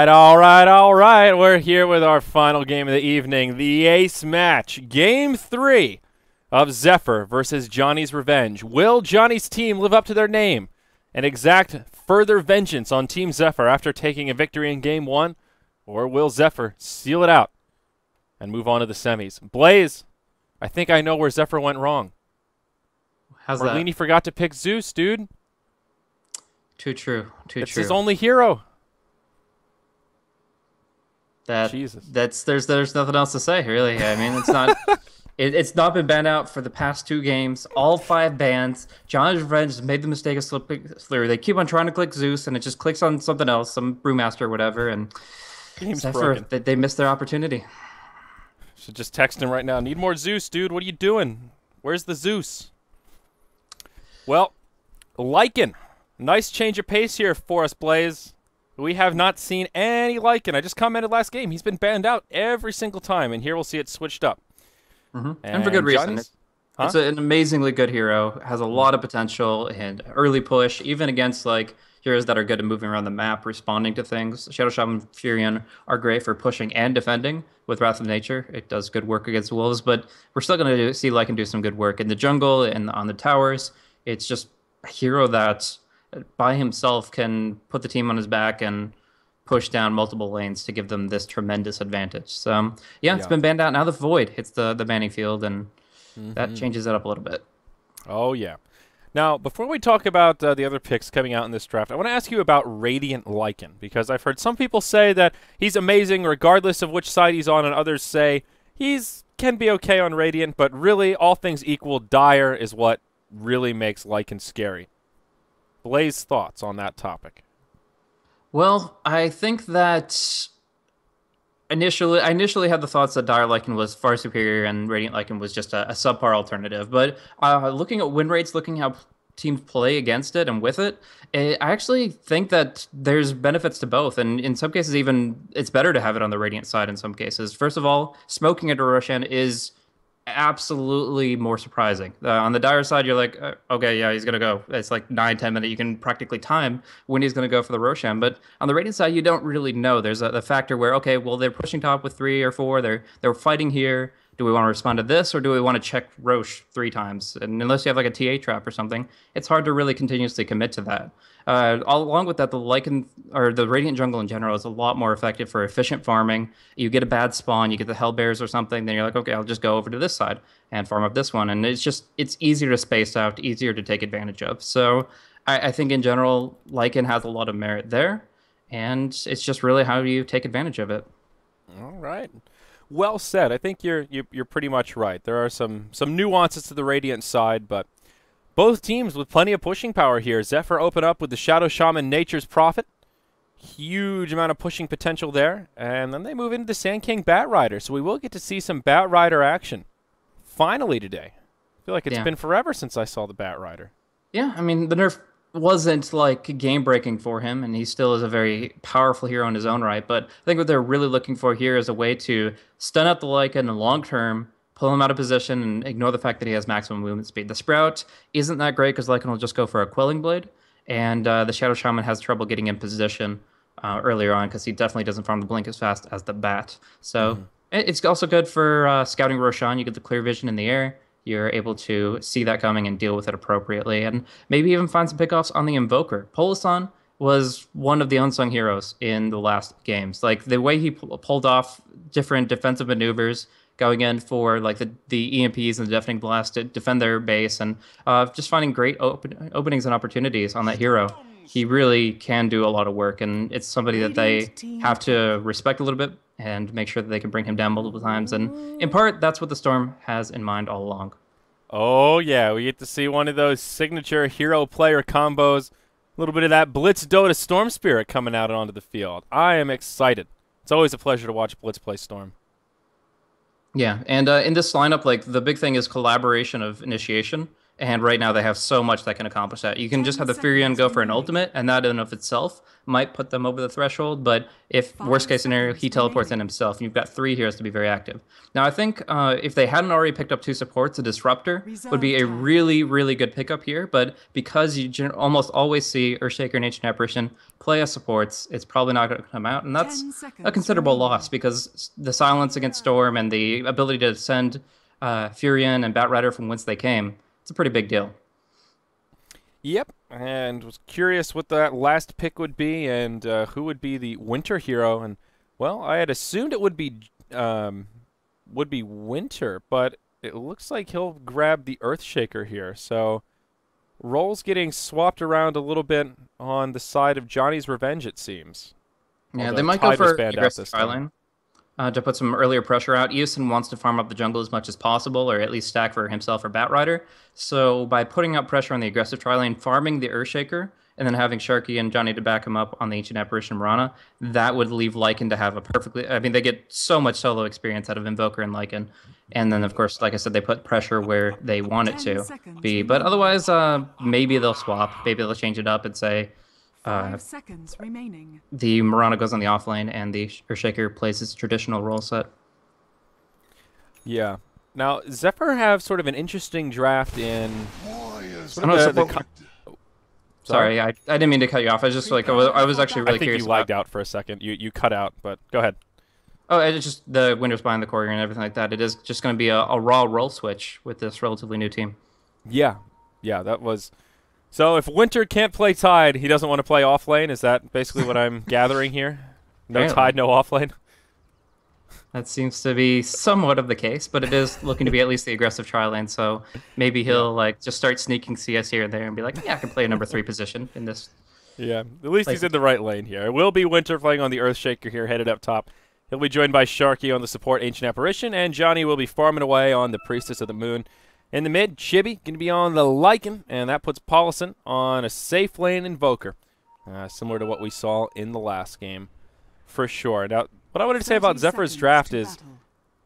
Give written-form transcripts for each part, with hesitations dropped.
all right. We're here with our final game of the evening, the ace match, Game 3 of Zephyr versus Johnny's Revenge. Will Johnny's team live up to their name and exact further vengeance on Team Zephyr after taking a victory in Game 1? Or will Zephyr seal it out and move on to the semis? Blaze, I think I know where Zephyr went wrong. How's Marlini that? forgot to pick Zeus, dude. Too true. Too It's true. his only hero. Jesus. Jesus. There's nothing else to say, really. I mean, it's not it's not been banned out for the past 2 games. All 5 bans. Johnny's Revenge has made the mistake of slipping through. They keep on trying to click Zeus, and it just clicks on something else, some brewmaster or whatever, and Game's Zephyr, broken. they missed their opportunity. Should just text him right now. Need more Zeus, dude. What are you doing? Where's the Zeus? Well, Lycan. Nice change of pace here for us, Blaze. We have not seen any Lycan. I just commented last game. He's been banned out every single time, and here we'll see it switched up. And for good reason. Huh? It's an amazingly good hero. Has a lot of potential and early push, even against like heroes that are good at moving around the map, responding to things. Shadow Shaman, Furion are great for pushing and defending with Wrath of Nature. It does good work against wolves, but we're still going to see Lycan do some good work in the jungle and on the towers. It's just a hero that by himself can put the team on his back and push down multiple lanes to give them this tremendous advantage. So yeah, it's been banned out. Now the Void hits the banning field, and that changes it up a little bit. Oh, yeah. Now, before we talk about the other picks coming out in this draft, I want to ask you about Radiant Lycan, because I've heard some people say that he's amazing regardless of which side he's on, and others say can be okay on Radiant, but really, all things equal, Dire is what really makes Lycan scary. Blaze, thoughts on that topic? Well, I think that I initially had the thoughts that Dire Lycan was far superior and Radiant Lycan was just a subpar alternative. But looking at win rates, looking how teams play against it and with it, I actually think that there's benefits to both. And in some cases, even it's better to have it on the Radiant side in some cases. First of all, smoking into Roshan is absolutely more surprising. On the Dire side, you're like, okay, yeah, he's gonna go. It's like 9-10 minutes. You can practically time when he's gonna go for the Roshan. But on the Radiant side, you don't really know. There's the factor where, okay, well, they're pushing top with 3 or 4. They're fighting here. Do we want to respond to this, or do we want to check Roche 3 times? And unless you have like a TA trap or something, it's hard to really continuously commit to that. Along with that, the Lycan or the Radiant jungle in general is a lot more effective for efficient farming. You get a bad spawn, you get the Hellbears or something, then you're like, okay, I'll just go over to this side and farm up this one. And it's easier to space out, easier to take advantage of. So I think in general, Lycan has a lot of merit there, and it's just really how you take advantage of it. All right. Well said. I think you're pretty much right. There are some nuances to the Radiant side, but both teams with plenty of pushing power here. Zephyr open up with the Shadow Shaman Nature's Prophet. Huge amount of pushing potential there. And then they move into the Sand King Bat Rider. So we will get to see some Bat Rider action finally today. I feel like it's been forever since I saw the Bat Rider. Yeah, I mean, the nerf wasn't like game breaking for him, and he still is a very powerful hero in his own right. But I think what they're really looking for here is a way to stun out the Lycan in the long term, pull him out of position, and ignore the fact that he has maximum movement speed. The Sprout isn't that great because Lycan will just go for a Quelling Blade, and the Shadow Shaman has trouble getting in position earlier on because he definitely doesn't farm the Blink as fast as the Bat. So it's also good for scouting Roshan. You get the clear vision in the air. You're able to see that coming and deal with it appropriately, and maybe even find some pickoffs on the Invoker. Polisan was one of the unsung heroes in the last games. Like the way he pulled off different defensive maneuvers, going in for like the EMPs and the Deafening Blast to defend their base, and just finding great openings and opportunities on that hero. He really can do a lot of work, and it's somebody that they have to respect a little bit and make sure that they can bring him down multiple times. And in part, that's what the Storm has in mind all along. Oh, yeah. We get to see one of those signature hero player combos. A little bit of that Blitz Dota Storm Spirit coming out onto the field. I am excited. It's always a pleasure to watch Blitz play Storm. Yeah, and in this lineup, like the big thing is collaboration of initiation. And right now they have so much that can accomplish that. You can just have the 10 Furion go for an seconds ultimate, and that in and of itself might put them over the threshold. But if worst case scenario, he 5 seconds teleports in remaining. himself, and you've got 3 heroes to be very active. Now I think if they hadn't already picked up 2 supports, a disruptor would Reserve be a time. really, really good pickup here. But because you almost always see Earthshaker and Ancient Apparition play as supports, it's probably not going to come out, and that's 10 a seconds considerable remaining. loss because the silence against Storm and the ability to send Furion and Batrider from whence they came, it's a pretty big deal. Yep, and was curious what that last pick would be and who would be the winter hero. And well, I had assumed it would be winter, but it looks like he'll grab the Earthshaker here. So roles getting swapped around a little bit on the side of Johnny's Revenge, it seems. Yeah, Although they might go Tide was for banned out aggressive this time. triline to put some earlier pressure out. Eosin wants to farm up the jungle as much as possible, or at least stack for himself or Batrider. So by putting out pressure on the aggressive tri-lane, farming the Earthshaker, and then having Sharky and Johnny to back him up on the Ancient Apparition Mirana, that would leave Lycan to have a perfectly... I mean, they get so much solo experience out of Invoker and Lycan. And then, of course, like I said, they put pressure where they want it 10 to seconds be. But remaining. otherwise, maybe they'll swap. Maybe they'll change it up and say... 5 seconds remaining. the Mirana goes on the offlane, and the Earthshaker plays his traditional role set. Yeah. Now, Zephyr have sort of an interesting draft in... I know, the Sorry, I didn't mean to cut you off. I was just like, I was actually really I think curious you lagged about... out for a second. You cut out, but go ahead. Oh, it's just the Windows behind the courier and everything like that. It is just going to be a raw role switch with this relatively new team. Yeah. Yeah, that was... So if Winter can't play Tide, he doesn't want to play offlane? Is that basically what I'm gathering here? No Apparently. Tide, no offlane? That seems to be somewhat of the case, but it is looking to be at least the aggressive tri-lane, so maybe he'll like just start sneaking CS here and there and be like, yeah, I can play a number 3 position in this. Yeah, at least he's in the right lane here. It will be Winter playing on the Earthshaker here, headed up top. He'll be joined by Sharky on the support Ancient Apparition, and Johnny will be farming away on the Priestess of the Moon. In the mid, Chibi going to be on the Lycan, and that puts Paulison on a safe lane Invoker, similar to what we saw in the last game, for sure. Now, what I wanted to say about 30 Zephyr's seconds draft to is battle.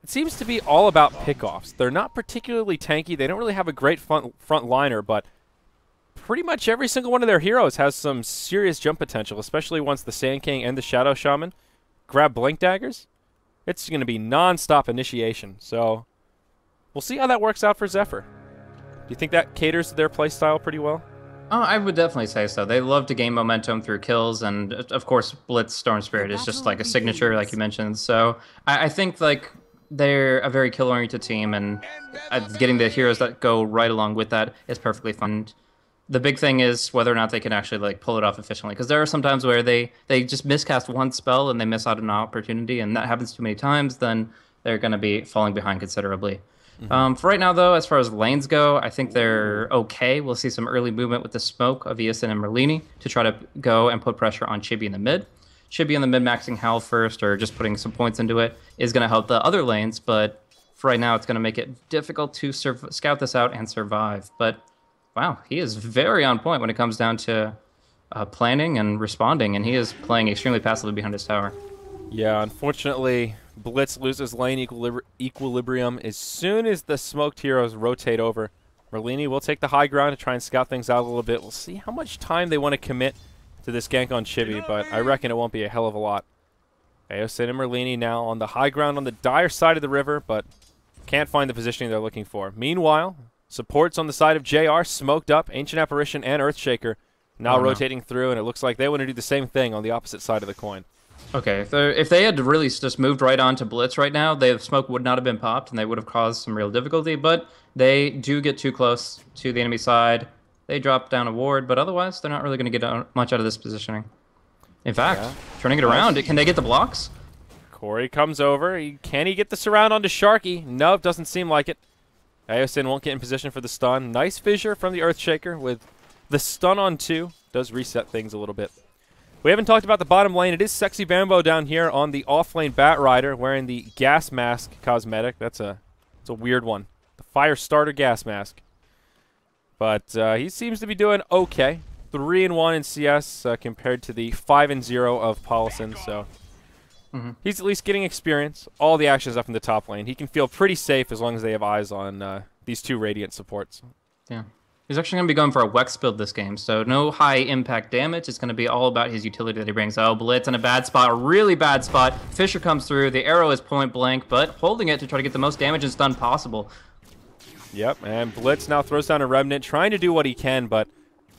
it seems to be all about pickoffs. They're not particularly tanky. They don't really have a great front liner, but pretty much every single one of their heroes has some serious jump potential, especially once the Sand King and the Shadow Shaman grab Blink Daggers. It's going to be non-stop initiation, so we'll see how that works out for Zephyr. Do you think that caters to their playstyle pretty well? Oh, I would definitely say so. They love to gain momentum through kills, and of course, Blitz Storm Spirit is just like a signature, like you mentioned. So I think like they're a very kill-oriented team, and getting the heroes that go right along with that is perfectly fun. The big thing is whether or not they can actually like pull it off efficiently, because there are some times where they just miscast one spell and they miss out on an opportunity, and that happens too many times. Then they're going to be falling behind considerably. For right now, though, as far as lanes go, I think they're okay. We'll see some early movement with the smoke of Eosin and Merlini to try to go and put pressure on Chibi in the mid. Chibi in the mid maxing Howl first, or just putting some points into it, is going to help the other lanes, but for right now, it's going to make it difficult to scout this out and survive. But wow, he is very on point when it comes down to planning and responding, and he is playing extremely passively behind his tower. Yeah, unfortunately, Blitz loses lane equilibrium as soon as the smoked heroes rotate over. Merlini will take the high ground to try and scout things out a little bit. We'll see how much time they want to commit to this gank on Chibi, but I reckon it won't be a hell of a lot. Eosin and Merlini now on the high ground on the dire side of the river, but can't find the positioning they're looking for. Meanwhile, supports on the side of JR, smoked up, Ancient Apparition and Earthshaker now rotating through, and it looks like they want to do the same thing on the opposite side of the coin. Okay, if they had really just moved right on to Blitz right now, the smoke would not have been popped, and they would have caused some real difficulty, but they do get too close to the enemy side. They drop down a ward, but otherwise, they're not really going to get much out of this positioning. In fact, turning it around, can they get the blocks? Corey comes over. Can he get the surround onto Sharky? Nope, doesn't seem like it. Eosin won't get in position for the stun. Nice fissure from the Earthshaker with the stun on 2. Does reset things a little bit. We haven't talked about the bottom lane. It is Sexy Bambo down here on the off-lane Batrider wearing the gas mask cosmetic. That's a weird one. The fire starter gas mask. But he seems to be doing okay. 3-1 in CS compared to the 5-0 of Paulison. So he's at least getting experience. All the action is up in the top lane. He can feel pretty safe as long as they have eyes on these two Radiant supports. Yeah. He's actually going to be going for a WEC build this game, so no high impact damage. It's going to be all about his utility that he brings. Oh, Blitz in a bad spot, a really bad spot. Fisher comes through. The arrow is point blank, but holding it to try to get the most damage and stun possible. Yep, and Blitz now throws down a Remnant, trying to do what he can, but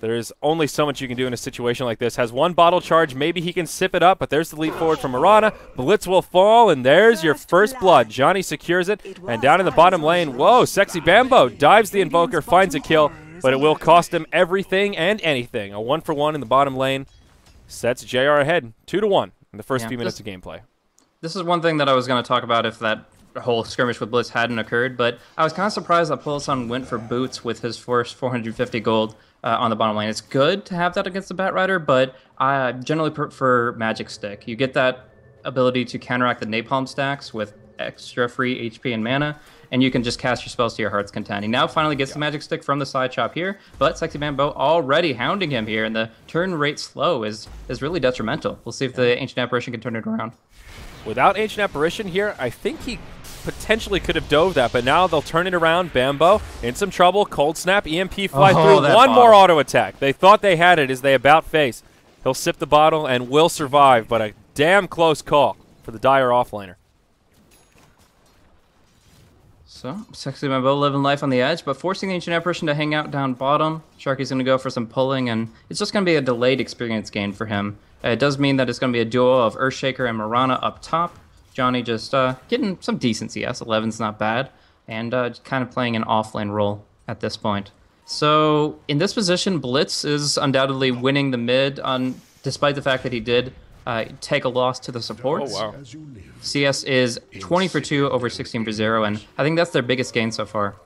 there's only so much you can do in a situation like this. Has one bottle charge, maybe he can sip it up, but there's the leap forward from Mirana. Blitz will fall, and there's your first blood. Johnny secures it, and down in the bottom lane, whoa, Sexy Bambo dives the Invoker, finds a kill, but it will cost him everything and anything. A 1-for-1 in the bottom lane sets JR ahead, 2-1 in the first few minutes of gameplay. This is one thing that I was going to talk about if that whole skirmish with Blitz hadn't occurred, but I was kind of surprised that Pulasan went for Boots with his first 450 gold on the bottom lane. It's good to have that against the Batrider, but I generally prefer Magic Stick. You get that ability to counteract the Napalm stacks with extra free HP and mana, and you can just cast your spells to your heart's content. He now finally gets the Magic Stick from the side chop here, but Sexy Bambo already hounding him here, and the turn rate slow is really detrimental. We'll see if the Ancient Apparition can turn it around. Without Ancient Apparition here, I think he potentially could have dove that, but now they'll turn it around. Bambo in some trouble. Cold Snap, EMP fly through. One more auto attack. They thought they had it as they about face. He'll sip the bottle and will survive, but a damn close call for the Dire offlaner. So, Sexy Bambo living life on the edge, but forcing the Ancient Apparition to hang out down bottom. Sharky's going to go for some pulling, and it's just going to be a delayed experience gain for him. It does mean that it's going to be a duo of Earthshaker and Mirana up top. Johnny just getting some decent CS. 11's not bad, and kind of playing an offlane role at this point. So in this position, Blitz is undoubtedly winning the mid, despite the fact that he did take a loss to the supports. Oh, wow. CS is 20 for 2 over 16 for 0, and I think that's their biggest gain so far.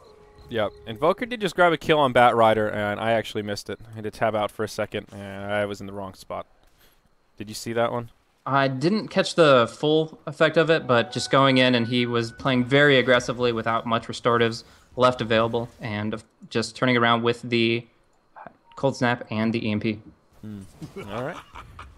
Yep. Invoker did just grab a kill on Batrider, and I actually missed it. I had to tab out for a second, and I was in the wrong spot. Did you see that one? I didn't catch the full effect of it, but just going in, and he was playing very aggressively without much restoratives left available, and just turning around with the Cold Snap and the EMP. All right.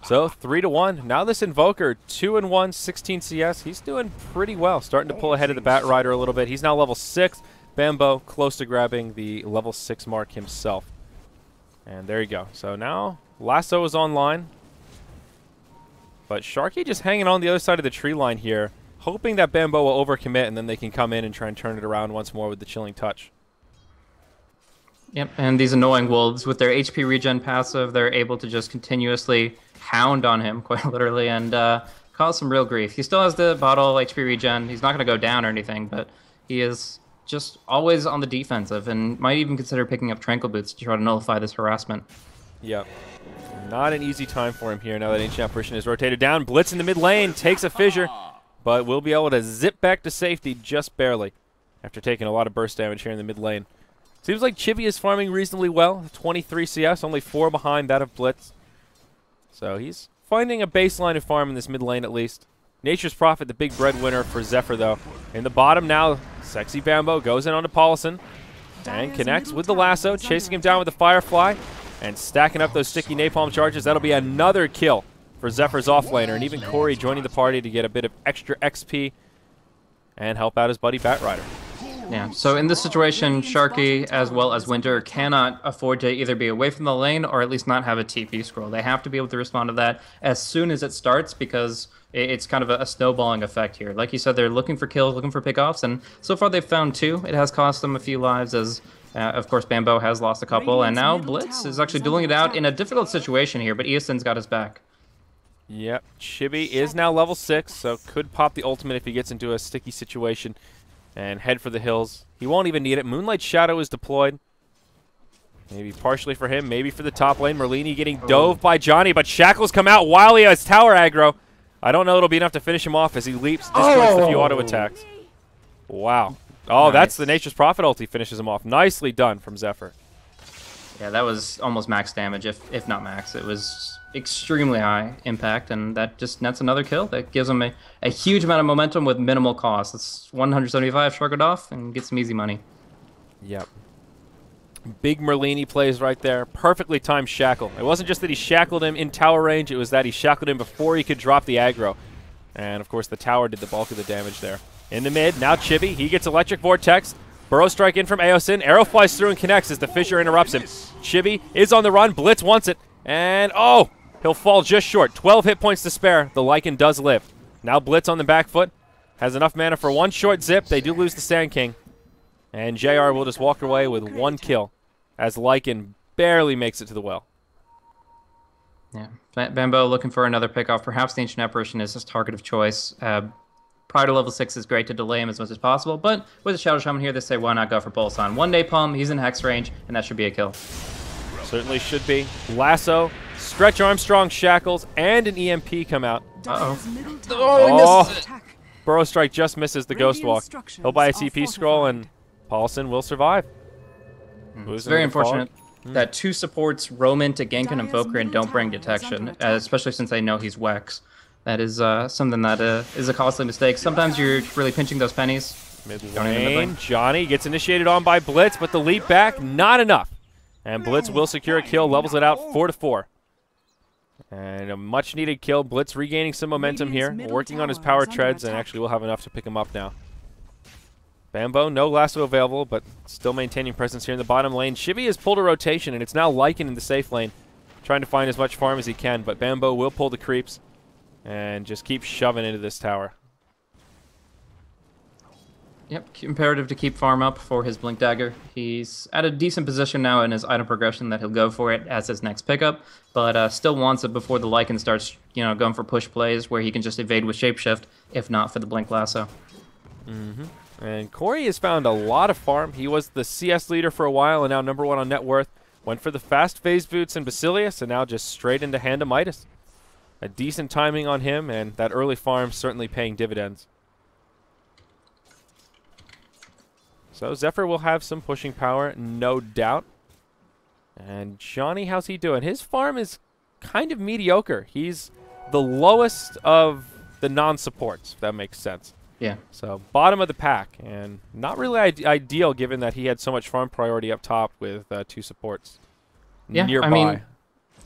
So 3-1. Now this Invoker, 2-1, 16 CS. He's doing pretty well, starting to pull ahead of the Batrider a little bit. He's now level 6. Bambo close to grabbing the level 6 mark himself. And there you go. So now Lasso is online. But Sharky just hanging on the other side of the tree line here, hoping that Bambo will overcommit, and then they can come in and try and turn it around once more with the Chilling Touch. Yep, and these annoying wolves, with their HP regen passive, they're able to just continuously hound on him, quite literally, and cause some real grief. He still has the bottle HP regen. He's not going to go down or anything, but he is just always on the defensive, and might even consider picking up Tranquil Boots to try to nullify this harassment. Yep. Not an easy time for him here now that Ancient Apparition is rotated down. Blitz in the mid lane, takes a fissure, but will be able to zip back to safety just barely after taking a lot of burst damage here in the mid lane. Seems like Chibi is farming reasonably well. 23 CS, only 4 behind that of Blitz. So he's finding a baseline of farm in this mid lane at least. Nature's Prophet, the big breadwinner for Zephyr, though. In the bottom now, Sexy Bambo goes in onto Paulison and connects with the lasso, chasing him down with the Firefly and stacking up those sticky napalm charges. That'll be another kill for Zephyr's offlaner, and even Corey joining the party to get a bit of extra XP and help out his buddy Batrider. Yeah, so in this situation, Sharky as well as Winter cannot afford to either be away from the lane or at least not have a TP scroll. They have to be able to respond to that as soon as it starts, because it's kind of a snowballing effect here. Like you said, they're looking for kills, looking for pickoffs, and so far they've found 2. It has cost them a few lives as, of course, Bambo has lost a couple, and now Blitz is actually dueling it out in a difficult situation here, but Easton's got his back. Yep, Chibi is now level 6, so could pop the ultimate if he gets into a sticky situation and head for the hills. He won't even need it. Moonlight Shadow is deployed. Maybe partially for him, maybe for the top lane. Merlini getting dove by Johnny, but Shackles come out while he has tower aggro. I don't know it'll be enough to finish him off as he leaps, disjoints the few auto attacks. Wow. Oh, nice. That's the Nature's Prophet ulti finishes him off. Nicely done from Zephyr. Yeah, that was almost max damage, if not max. It was extremely high impact, and that just nets another kill. That gives him a huge amount of momentum with minimal cost. It's 175 shrug it off and get some easy money. Yep. Big Merlini plays right there. Perfectly timed shackle. It wasn't just that he shackled him in tower range, it was that he shackled him before he could drop the aggro. And, of course, the tower did the bulk of the damage there. In the mid, now Chibi. He gets Electric Vortex. Burrow strike in from Aosin. Arrow flies through and connects as the Fissure interrupts him. Chibi is on the run. Blitz wants it. And, oh, he'll fall just short. 12 hit points to spare. The Lycan does live. Now Blitz on the back foot. Has enough mana for one short zip. They do lose the Sand King. And JR will just walk away with one kill as Lycan barely makes it to the well. Yeah, Bambo looking for another pickoff. Perhaps the Ancient Apparition is his target of choice. Prior to level 6 is great to delay him as much as possible, but with a Shadow Shaman here, they say why not go for Pulse on. One Napalm, he's in Hex range, and that should be a kill. Certainly should be. Lasso, Stretch Armstrong, Shackles, and an EMP come out. Oh, he misses it. Burrow Strike just misses the Ghost Walk. He'll buy a TP scroll, and Paulson will survive. It's very unfortunate that two supports roam into gank and Invoker and don't bring detection, especially since they know he's Wex. That is something that is a costly mistake. Sometimes you're really pinching those pennies. Mid lane, Johnny gets initiated on by Blitz, but the leap back, not enough. And Blitz will secure a kill, levels it out 4-4. And a much-needed kill. Blitz regaining some momentum here, working on his power treads, and actually will have enough to pick him up now. Bambo, no lasso available, but still maintaining presence here in the bottom lane. Chibi has pulled a rotation, and it's now Lycan in the safe lane, trying to find as much farm as he can, but Bambo will pull the creeps and just keep shoving into this tower. Yep, imperative to keep farm up for his Blink Dagger. He's at a decent position now in his item progression that he'll go for it as his next pickup, but still wants it before the Lycan starts, going for push plays where he can just evade with Shapeshift, if not for the Blink Lasso. And Corey has found a lot of farm. He was the CS leader for a while and now #1 on net worth. Went for the fast phase boots and Basilius and now just straight into Hand of Midas. A decent timing on him, and that early farm certainly paying dividends. So Zephyr will have some pushing power, no doubt. And Johnny, how's he doing? His farm is kind of mediocre. He's the lowest of the non-supports, if that makes sense. Yeah. So bottom of the pack, and not really ideal given that he had so much farm priority up top with two supports nearby. I mean,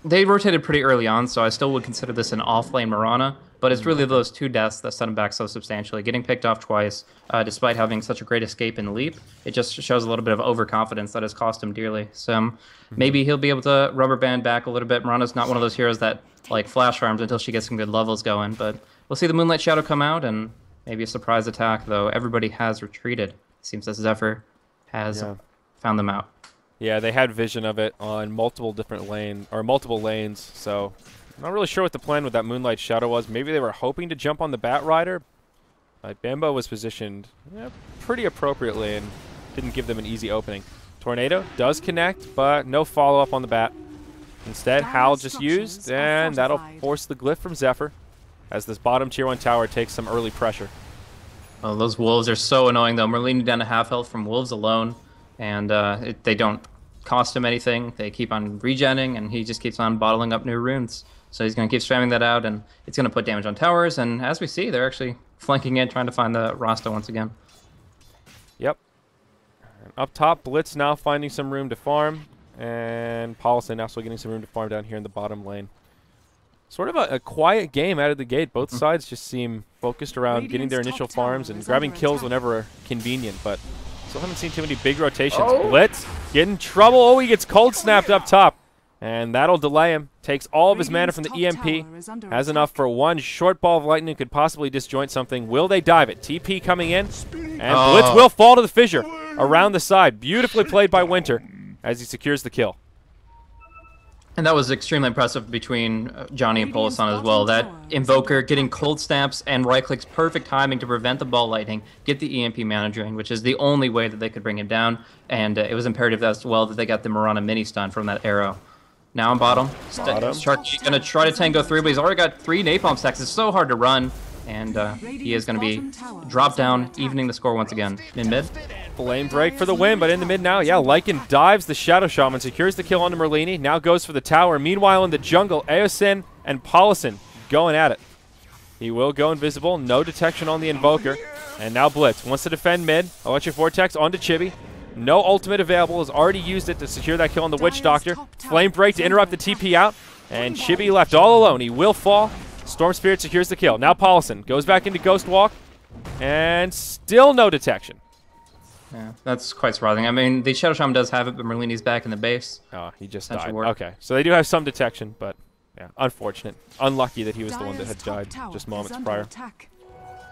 they rotated pretty early on, so I still would consider this an off-lane Mirana, but it's really those two deaths that set him back so substantially. Getting picked off twice, despite having such a great escape and leap, it just shows a little bit of overconfidence that has cost him dearly. So maybe he'll be able to rubber band back a little bit. Mirana's not one of those heroes that flash farms until she gets some good levels going, but we'll see the Moonlight Shadow come out, and maybe a surprise attack, though everybody has retreated. It seems that Zephyr has found them out. Yeah, they had vision of it on multiple lanes, so I'm not really sure what the plan with that Moonlight Shadow was. Maybe they were hoping to jump on the Bat Rider. Bambo was positioned pretty appropriately and didn't give them an easy opening. Tornado does connect, but no follow-up on the Bat. Instead, Hal just used, and that'll force the Glyph from Zephyr as this bottom tier 1 tower takes some early pressure. Oh, those wolves are so annoying, though. We're leaning down to half health from wolves alone, and they don't cost him anything. They keep on regenning, and he just keeps on bottling up new runes. So he's going to keep spamming that out, and it's going to put damage on towers, and as we see, they're actually flanking in, trying to find the Rasta once again. Yep. And up top, Blitz now finding some room to farm, and Paulson also getting some room to farm down here in the bottom lane. Sort of a quiet game out of the gate. Both sides just seem focused around getting their initial farms and grabbing kills whenever convenient, but still haven't seen too many big rotations. Blitz get in trouble. Oh, he gets cold snapped up top, and that'll delay him. Takes all of his mana from the EMP. Has enough for one short ball of lightning. Could possibly disjoint something. Will they dive it? TP coming in, and Blitz will fall to the fissure around the side. Beautifully played by Winter as he secures the kill. And that was extremely impressive between Johnny and Polasan as well. That Invoker getting cold snaps and right-clicks, perfect timing to prevent the ball lightning, get the EMP mana drain, which is the only way that they could bring him down. And it was imperative as well that they got the Mirana mini-stun from that arrow. Now on bottom. Sharky's going to try to tango through, but he's already got 3 napalm stacks. It's so hard to run. And he is going to be dropped down, evening the score once again. In mid. Flame break for the win, but in the mid now, Lycan dives the Shadow Shaman, secures the kill onto Merlini, now goes for the tower. Meanwhile, in the jungle, Aosin and Paulson going at it. He will go invisible, no detection on the Invoker, and now Blitz wants to defend mid. Electric Vortex onto Chibi. No ultimate available, has already used it to secure that kill on the Witch Doctor. Flame break to interrupt the TP out, and Chibi left all alone. He will fall. Storm Spirit secures the kill. Now Paulson goes back into Ghost Walk, and still no detection. Yeah, that's quite surprising. I mean, the Shadow Shaman does have it, but Merlini's back in the base. Oh, he just Essential died. work. Okay, so they do have some detection, but yeah, unfortunate. Unlucky that he was the one that had died just moments prior.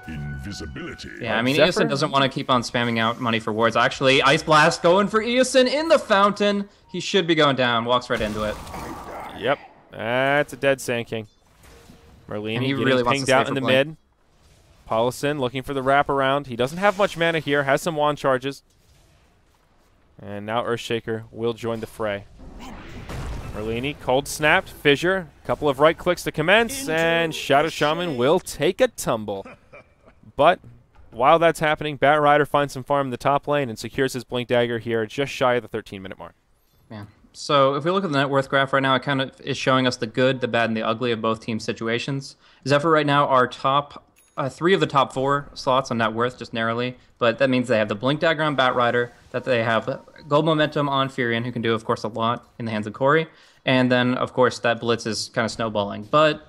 Invisibility. Yeah, I mean, Zephyr? Eosin doesn't want to keep on spamming out money for wards. Actually, Ice Blast going for Eosin in the fountain. He should be going down. Walks right into it. Yep, that's a dead Sand King. Merlini And he getting really wants pinged to out stay in the for Blink. mid. Paulison looking for the wraparound. He doesn't have much mana here. Has some wand charges. And now Earthshaker will join the fray. Merlini, cold snapped, fissure, couple of right clicks to commence, and Shadow Shaman will take a tumble. But while that's happening, Bat Rider finds some farm in the top lane and secures his Blink Dagger here just shy of the 13-minute mark. Yeah. So if we look at the net worth graph right now, it kind of is showing us the good, the bad, and the ugly of both teams' situations. Zephyr right now are top 3 of the top 4 slots on net worth, just narrowly. But that means they have the Blink Dagger on Bat Rider, that they have Gold Momentum on Furion, who can do, of course, a lot in the hands of Corey. And then, of course, that Blitz is kind of snowballing. But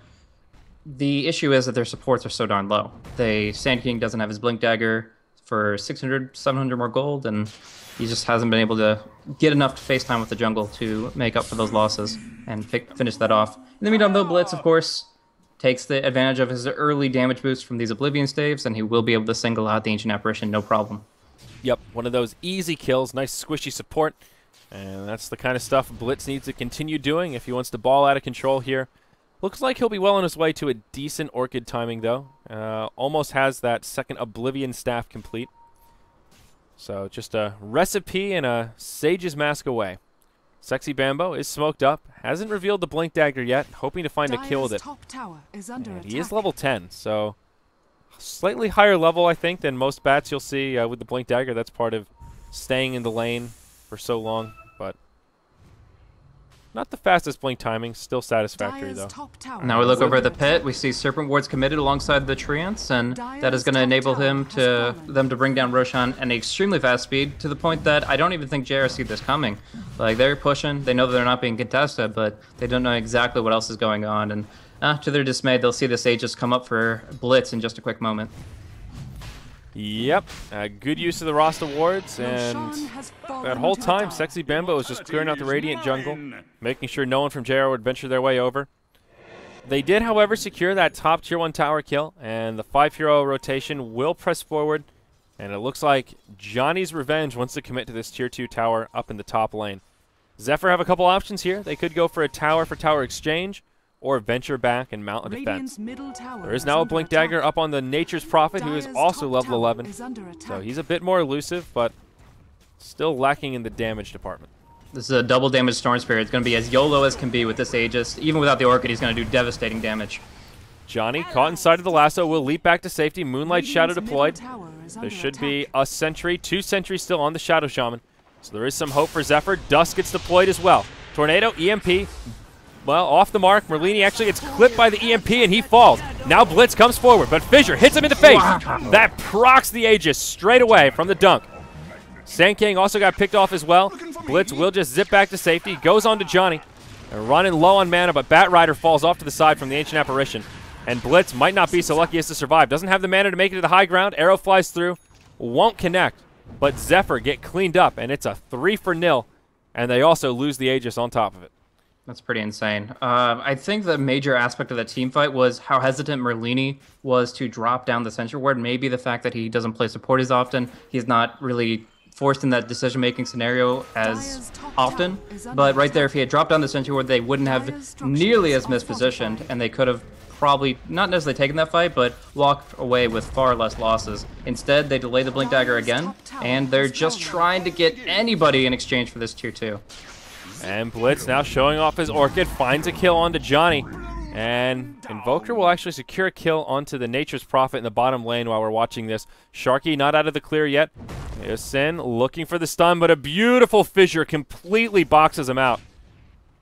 the issue is that their supports are so darn low. Sand King doesn't have his Blink Dagger for 600, 700 more gold, and he just hasn't been able to get enough to face time with the jungle to make up for those losses and finish that off. In the meantime, though, Blitz, of course, takes the advantage of his early damage boost from these Oblivion Staves, and he will be able to single out the Ancient Apparition, no problem. Yep, one of those easy kills, nice squishy support, and that's the kind of stuff Blitz needs to continue doing if he wants to ball out of control here. Looks like he'll be well on his way to a decent Orchid timing, though. Almost has that second Oblivion Staff complete. So just a recipe and a Sage's Mask away. Sexy Bambo is smoked up, hasn't revealed the Blink Dagger yet, hoping to find a kill with it. Top tower is under And attack. he is level 10, so slightly higher level, I think, than most bats you'll see with the Blink Dagger. That's part of staying in the lane for so long, but not the fastest Blink timing, still satisfactory, Dire's though. top tower Now we look is over at the under pit. attack. We see Serpent Wards committed alongside the Treants, and that is Dire's going to top enable tower them has them to fallen. bring down Roshan at an extremely fast speed, to the point that I don't even think JR see this coming. Like, they're pushing, they know that they're not being contested, but they don't know exactly what else is going on, and to their dismay, they'll see this Aegis come up for Blitz in just a quick moment. Yep, good use of the Rasta wards, and Roshan has fallen that whole to the time, dark. Sexy Bambo was just clearing out the Radiant jungle, making sure no one from JR would venture their way over. They did, however, secure that top Tier 1 tower kill, and the 5-hero rotation will press forward, and it looks like Johnny's Revenge wants to commit to this Tier 2 tower up in the top lane. Zephyr have a couple options here. They could go for a tower-for-tower exchange, or venture back and mount a defense. Radiant's middle tower There is now a under Blink attack. Dagger up on the Nature's Prophet, who is Dire's also top level tower 11. is under attack. So he's a bit more elusive, but still lacking in the damage department. This is a double damage Storm Spirit. It's going to be as YOLO as can be with this Aegis. Even without the Orchid, he's going to do devastating damage. Johnny, caught inside of the lasso, will leap back to safety. Moonlight Radiant's Shadow middle deployed. tower is There under should be attack. a sentry, 2 sentries still on the Shadow Shaman. So there is some hope for Zephyr. Dusk gets deployed as well. Tornado, EMP, well, off the mark. Merlini actually gets clipped by the EMP and he falls. Now Blitz comes forward, but Fissure hits him in the face. That procs the Aegis straight away from the dunk. Sand King also got picked off as well. Blitz will just zip back to safety, goes on to Johnny. They're running low on mana, but Bat Rider falls off to the side from the Ancient Apparition. And Blitz might not be so lucky as to survive. Doesn't have the mana to make it to the high ground. Arrow flies through, won't connect. But Zephyr get cleaned up, and it's a 3-for-0. And they also lose the Aegis on top of it. That's pretty insane. I think the major aspect of that team fight was how hesitant Merlini was to drop down the Sentry Ward. Maybe the fact that he doesn't play support as often. He's not really forced in that decision-making scenario as often. But right there, if he had dropped down the Sentry Ward, they wouldn't have nearly as mispositioned, and they could have probably not necessarily taken that fight, but walked away with far less losses. Instead, they delay the Blink Dagger again, and they're just trying to get anybody in exchange for this Tier 2. And Blitz now showing off his Orchid, finds a kill onto Johnny. And Invoker will actually secure a kill onto the Nature's Prophet in the bottom lane while we're watching this. Sharky not out of the clear yet. There's Sin looking for the stun, but a beautiful fissure completely boxes him out.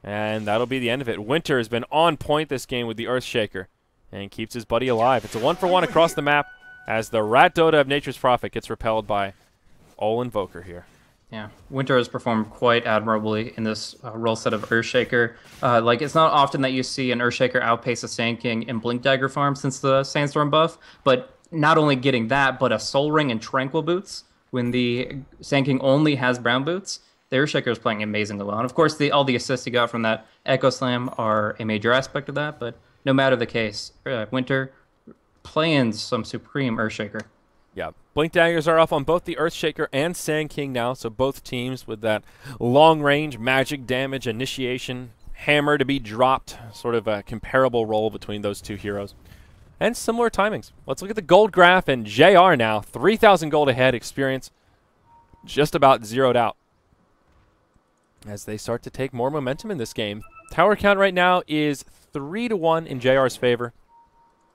And that'll be the end of it. Winter has been on point this game with the Earthshaker and keeps his buddy alive. It's a 1-for-1 across the map as the Rat Dota of Nature's Prophet gets repelled by Ol Invoker here. Yeah, Winter has performed quite admirably in this role set of Earthshaker. It's not often that you see an Earthshaker outpace a Sand King in Blink Dagger farm since the Sandstorm buff, but not only getting that, but a Soul Ring and Tranquil Boots when the Sand King only has brown boots, the Earthshaker is playing amazingly well. And of course, all the assists he got from that Echo Slam are a major aspect of that. But no matter the case, Winter playing some supreme Earthshaker. Yeah, Blink Daggers are off on both the Earthshaker and Sand King now, so both teams with that long-range magic damage initiation hammer to be dropped, sort of a comparable role between those two heroes. And similar timings. Let's look at the gold graph, and JR now, 3,000 gold ahead, experience just about zeroed out as they start to take more momentum in this game. Tower count right now is 3-1 in JR's favor,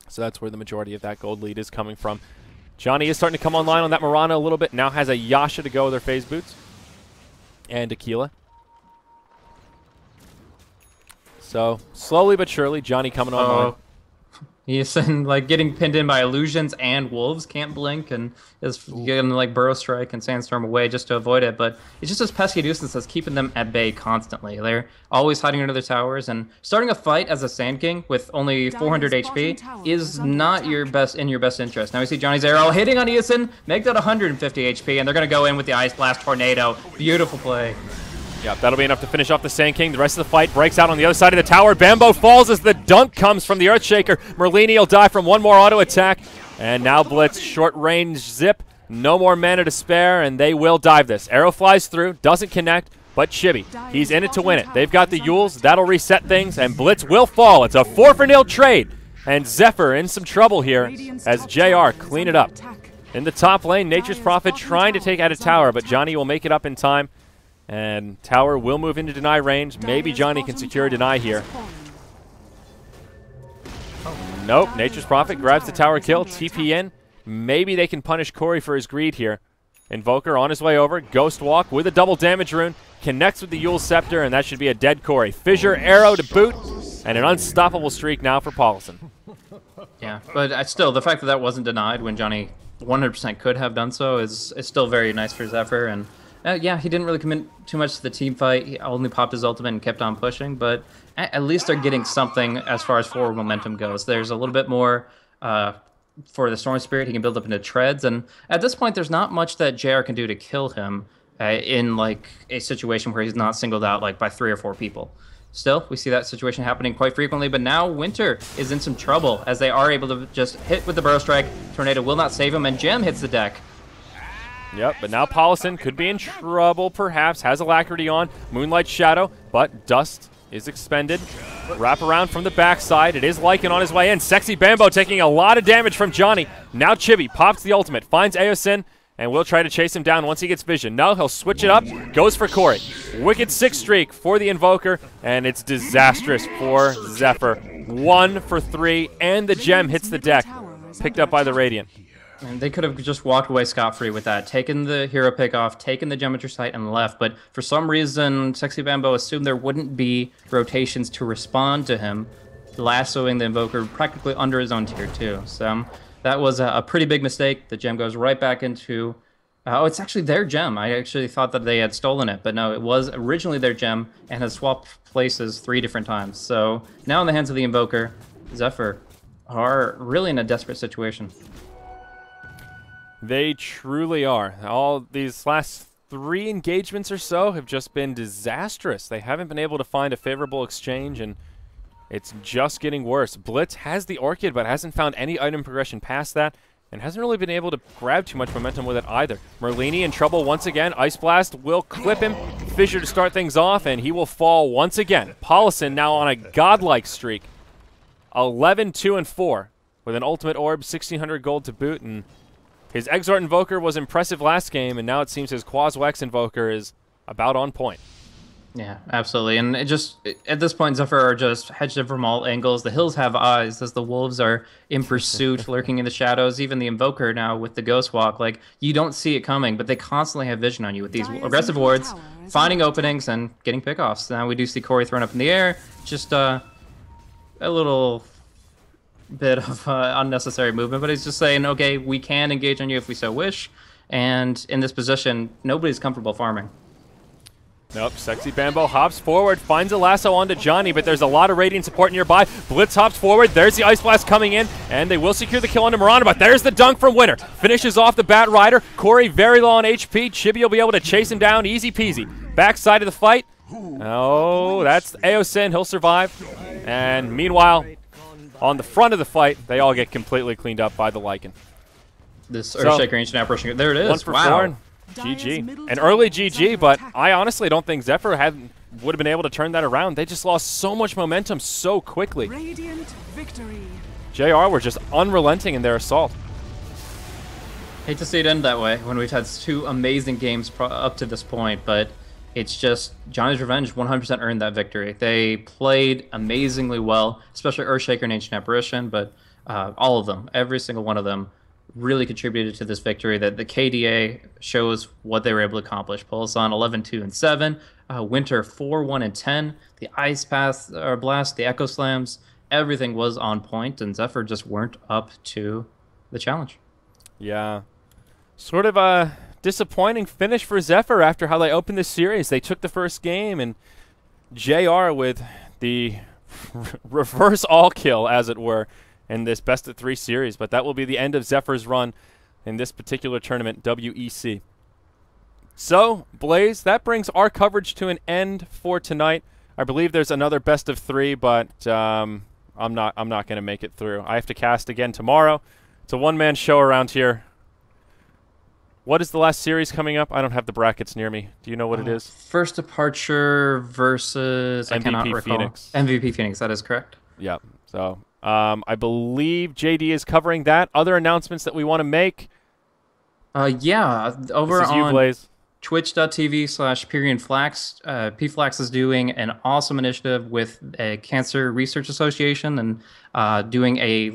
so that's where the majority of that gold lead is coming from. Johnny is starting to come online on that Mirana a little bit. Now has a Yasha to go with her phase boots. And Aquila. So, slowly but surely, Johnny coming online. He's like getting pinned in by illusions and wolves, can't blink, and is getting like burrow strike and sandstorm away just to avoid it. But it's just this pesky nuisance that's keeping them at bay constantly. They're always hiding under their towers, and starting a fight as a Sand King with only 400 HP is not in your best interest. Now we see Johnny's arrow hitting on Eosin, make that 150 HP, and they're gonna go in with the Ice Blast Tornado. Beautiful play. Yeah, that'll be enough to finish off the Sand King. The rest of the fight breaks out on the other side of the tower. Bambo falls as the dunk comes from the Earthshaker. Merlini will die from one more auto attack. And now Blitz, short range zip. No more mana to spare, and they will dive this. Arrow flies through, doesn't connect, but Chibi, he's in it to win it. They've got the Yules, that'll reset things, and Blitz will fall. It's a 4-for-0 trade. And Zephyr in some trouble here as JR clean it up. In the top lane, Nature's Prophet trying to take out a tower, but Johnny will make it up in time. And tower will move into deny range. Maybe Johnny can secure a deny here. Nope, Nature's Prophet grabs the tower kill. TP in. Maybe they can punish Corey for his greed here. Invoker on his way over. Ghost Walk with a double damage rune. Connects with the Yule Scepter, and that should be a dead Corey. Fissure arrow to boot. And an unstoppable streak now for Paulson. Yeah, but still, the fact that that wasn't denied when Johnny 100% could have done so is still very nice for Zephyr. And yeah, he didn't really commit too much to the team fight. He only popped his ultimate and kept on pushing, but at least they're getting something as far as forward momentum goes. There's a little bit more for the Storm Spirit. He can build up into treads, and at this point, there's not much that JR can do to kill him in like a situation where he's not singled out like by 3 or 4 people. Still, we see that situation happening quite frequently, but now Winter is in some trouble as they are able to just hit with the Burrow Strike. Tornado will not save him, and Gem hits the deck. Yep, but now Paulson could be in trouble, perhaps. Has Alacrity on. Moonlight Shadow, but Dust is expended. Wrap around from the backside. It is Lycan on his way in. Sexy Bambo taking a lot of damage from Johnny. Now Chibi pops the ultimate, finds Eosin, and will try to chase him down once he gets vision. No, he'll switch it up, goes for Corey. Wicked 6 streak for the Invoker, and it's disastrous for Zephyr. 1 for 3, and the gem hits the deck, picked up by the Radiant. And they could have just walked away scot-free with that, taken the hero pick off, taken the Geometry Sight, and left. But for some reason, Sexy Bambo assumed there wouldn't be rotations to respond to him, lassoing the Invoker practically under his own tier 2. So that was a pretty big mistake. The gem goes right back into... oh, it's actually their gem. I actually thought that they had stolen it, but no, it was originally their gem and has swapped places 3 different times. So now in the hands of the Invoker, Zephyr are really in a desperate situation. They truly are. All these last 3 engagements or so have just been disastrous. They haven't been able to find a favorable exchange, and it's just getting worse. Blitz has the Orchid, but hasn't found any item progression past that, and hasn't really been able to grab too much momentum with it either. Merlini in trouble once again. Ice Blast will clip him. Fissure to start things off, and he will fall once again. Paulson now on a godlike streak. 11, 2, and 4 with an ultimate orb, 1,600 gold to boot, and his Exort Invoker was impressive last game, and now it seems his WEC Invoker is about on point. Yeah, absolutely. And it just, at this point, Zephyr are just hedged in from all angles. The hills have eyes as the wolves are in pursuit, lurking in the shadows. Even the Invoker now with the Ghost Walk, like, you don't see it coming, but they constantly have vision on you with these aggressive wards, finding openings and getting pickoffs. Now we do see Corey thrown up in the air. Just a little bit of unnecessary movement, but he's just saying, okay, we can engage on you if we so wish, and in this position, nobody's comfortable farming. Nope, Sexy Bambo hops forward, finds a lasso onto Johnny, but there's a lot of Radiant support nearby. Blitz hops forward, there's the Ice Blast coming in, and they will secure the kill onto Miranda, but there's the dunk from Winter. Finishes off the Bat Rider. Corey very low on HP. Chibi will be able to chase him down, easy peasy. Backside of the fight. Oh, that's Aosin, he'll survive. And meanwhile, on the front of the fight, they all get completely cleaned up by the Lycan. This Earthshaker Ancient Apparition. There it is. 1 for wow. 4. GG. An early GG, but I honestly don't think Zephyr would have been able to turn that around. They just lost so much momentum so quickly. Radiant victory. JR were just unrelenting in their assault. Hate to see it end that way when we've had 2 amazing games up to this point, but it's just Johnny's Revenge 100% earned that victory. They played amazingly well, especially Earthshaker and Ancient Apparition, but all of them, every single one of them, really contributed to this victory. That the KDA shows what they were able to accomplish. Pulson 11-2 and 7, Winter 4-1 and 10. The Ice Path or Blast, the Echo Slams, everything was on point, and Zephyr just weren't up to the challenge. Yeah, sort of a disappointing finish for Zephyr after how they opened this series. They took the first game, and JR with the reverse all kill, as it were, in this best-of-3 series, but that will be the end of Zephyr's run in this particular tournament, WEC. So, Blaze, that brings our coverage to an end for tonight. I believe there's another best-of-3, but I'm not going to make it through. I have to cast again tomorrow. It's a one-man show around here. What is the last series coming up? I don't have the brackets near me. Do you know what it is? First Departure versus I cannot recall. Phoenix. MVP Phoenix, that is correct. Yep. So I believe JD is covering that. Other announcements that we want to make? Yeah, over this is you, on Blaze. twitch.tv/PyrianFlax, PFlax is doing an awesome initiative with a Cancer Research Association and doing I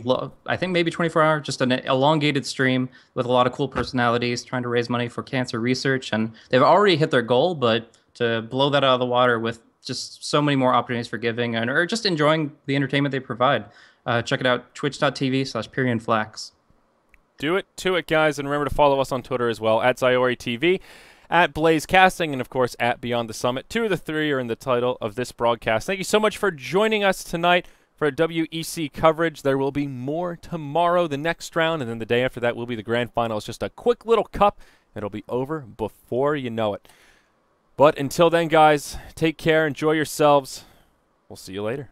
think maybe 24-hour, just an elongated stream with a lot of cool personalities trying to raise money for cancer research. And they've already hit their goal, but to blow that out of the water with just so many more opportunities for giving or just enjoying the entertainment they provide. Check it out, twitch.tv/PyrianFlax. Do it to it, guys, and remember to follow us on Twitter as well, at ZioriTV, at Blaze Casting, and of course at Beyond the Summit. 2 of the 3 are in the title of this broadcast. Thank you so much for joining us tonight for WEC coverage. There will be more tomorrow, the next round, and then the day after that will be the grand final. It's just a quick little cup. It'll be over before you know it. But until then, guys, take care, enjoy yourselves. We'll see you later.